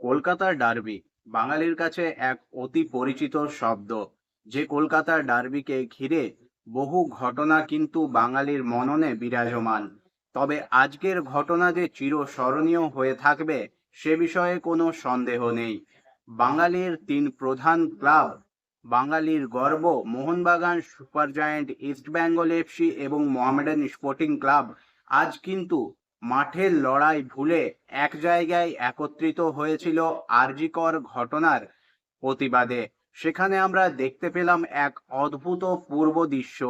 কলকাতার ডার্বি বাঙালির কাছে এক অতি পরিচিত শব্দ। যে কলকাতার ডার্বিকে ঘিরে বহু ঘটনা কিন্তু বাঙালির মননে বিরাজমান। তবে আজকের ঘটনা যে চিরস্মরণীয় হয়ে থাকবে সে বিষয়ে কোনো সন্দেহ নেই। বাঙালির তিন প্রধান ক্লাব, বাঙালির গর্ব Mohun Bagan, super giant east Bengal FC এবং মোহামেডান স্পোর্টিং ক্লাব আজ কিন্তু মাঠের লড়াই ভুলে এক জায়গায় একত্রিত হয়েছিল আরজিকর ঘটনার প্রতিবাদে। সেখানে আমরা দেখতে পেলাম এক অদ্ভুত পূর্ব দৃশ্য,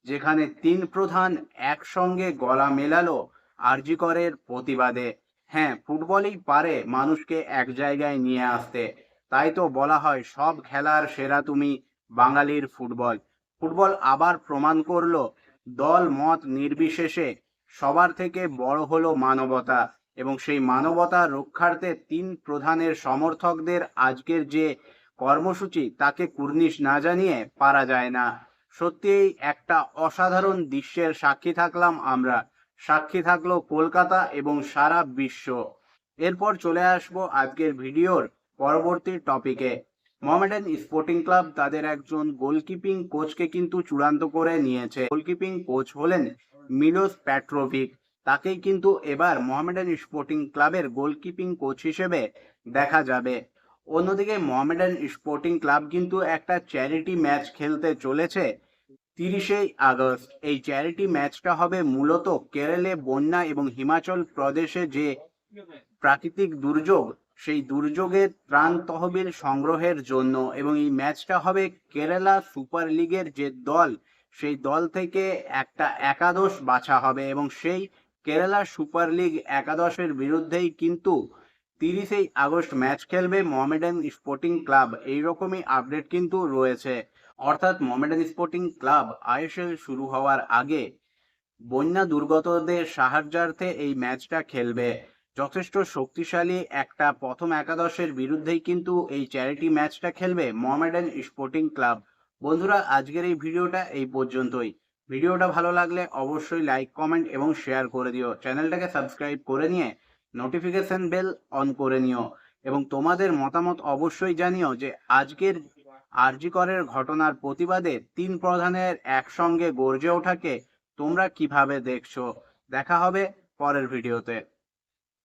যেখানে তিন প্রধান একসঙ্গে গলা মেলালো আরজিকরের প্রতিবাদে। হ্যাঁ, ফুটবলই পারে মানুষকে এক জায়গায় নিয়ে আসতে। তাই তো বলা হয় সব খেলার সেরা তুমি বাঙালির ফুটবল। ফুটবল আবার প্রমাণ করলো দল মত নির্বিশেষে সবার থেকে বড় হলো মানবতা, এবং সেই মানবতা রক্ষার্থে তিন প্রধানের সমর্থকদের আজকের যে কর্মসূচি তাকে কুর্নিশ না জানিয়ে পারা যায় না। সত্যিই একটা অসাধারণ দৃশ্যের সাক্ষী থাকলাম আমরা, সাক্ষী থাকলো কলকাতা এবং সারা বিশ্ব। এরপর চলে আসবো আজকের ভিডিওর পরবর্তী টপিকে। মোহামেডান স্পোর্টিং ক্লাব তাদের একজন গোলকিপিং কোচকে কিন্তু চূড়ান্ত করে নিয়েছে। গোলকিপিং কোচ হলেন মিলোস পেট্রোভিক। তাকেই কিন্তু এবার মোহামেডান স্পোর্টিং ক্লাবের গোলকিপিং কোচ হিসেবে দেখা যাবে। অন্যদিকে মোহামেডান স্পোর্টিং ক্লাব কিন্তু একটা চ্যারিটি ম্যাচ খেলতে চলেছে 30 আগস্ট। এই চ্যারিটি ম্যাচটা হবে মূলত কেরলে বন্যা এবং হিমাচল প্রদেশে যে প্রাকৃতিক দুর্যোগ, সেই দুর্যোগের ত্রাণ তহবিল সংগ্রহের জন্য। এবং এই ম্যাচটা হবে কেরালা সুপার লিগের যে দল, সেই দল থেকে একটা একাদশ বাছা হবে, এবং সেই কেরালা সুপার লিগ একাদশের বিরুদ্ধেই কিন্তু 30 আগস্ট ম্যাচ খেলবে মোহামেডান স্পোর্টিং ক্লাব। এইরকমই আপডেট কিন্তু রয়েছে। অর্থাৎ মোহামেডান স্পোর্টিং ক্লাব আইএসএল শুরু হওয়ার আগে বন্যা দুর্গতদের সাহায্যার্থে এই ম্যাচটা খেলবে। যথেষ্ট শক্তিশালী একটা প্রথম একাদশের বিরুদ্ধেই কিন্তু এই চ্যারিটি ম্যাচটা খেলবে মোহামেডান স্পোর্টিং ক্লাব। বন্ধুরা, আজকের এই ভিডিওটা এই পর্যন্তই। ভিডিওটা ভালো লাগলে অবশ্যই লাইক, কমেন্ট এবং শেয়ার করে দিও। চ্যানেলটাকে সাবস্ক্রাইব করে নিয়ে নোটিফিকেশন বেল অন করে নিও, এবং তোমাদের মতামত অবশ্যই জানিও যে আজকের আরজিকরের ঘটনার প্রতিবাদে তিন প্রধানের একসঙ্গে গর্জে ওঠাকে তোমরা কিভাবে দেখছো। দেখা হবে পরের ভিডিওতে।